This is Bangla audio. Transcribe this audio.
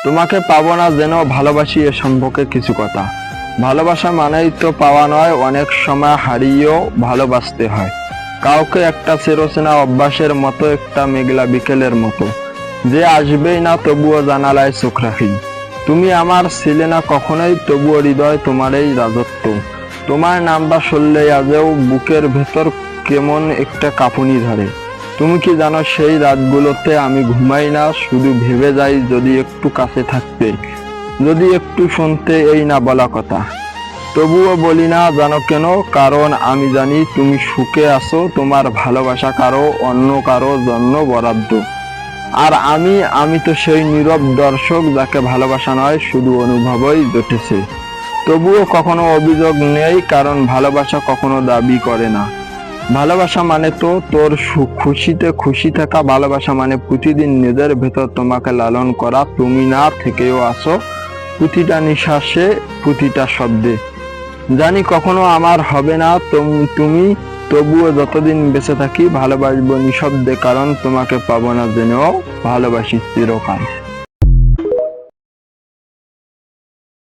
তোমাকে পাবো না যেন ভালোবাসি এ সম্পর্কে কিছু কথা। ভালোবাসা মানেই তো পাওয়া নয়, অনেক সময় হারিয়েও ভালোবাসতে হয়। কাউকে একটা চিরচেনা অভ্যাসের মতো, একটা মেঘলা বিকেলের মতো, যে আসবেই না তবুও জানালায় চোখ রাখি। তুমি আমার ছিলে না কখনোই, তবুও হৃদয় তোমারই রাজত্ব। তোমার নামটা শুনলেই আজও বুকের ভেতর কেমন একটা কাঁপুনি ধরে। তুমি কি জানো, সেই রাতগুলোতে আমি ঘুমাই না, শুধু ভেবে যাই যদি একটু কাছে থাকতে, যদি একটু শুনতে এই না বলা কথা। তবুও বলি না, জানো কেন? কারণ আমি জানি তুমি সুখে আছো, তোমার ভালোবাসা কারো অন্য কারো জন্য বরাদ্দ। আর আমি তো সেই নীরব দর্শক, যাকে ভালোবাসা নয় শুধু অনুভবই জুটেছে। তবুও কখনো অভিযোগ নেই, কারণ ভালোবাসা কখনো দাবি করে না। ভালোবাসা মানে তো তোর খুশিতে খুশি থাকা। ভালোবাসা মানে প্রতিদিন নিজের ভেতর তোমাকে লালন করা। তুমি না থেকেও আসো প্রতিটা নিঃশ্বাসে, প্রতিটা শব্দে। জানি কখনো আমার হবে না তুমি, তবুও যতদিন বেঁচে থাকি ভালোবাসবো নিঃশব্দে, কারণ তোমাকে পাবো না জেনেও ভালোবাসি চিরকাল।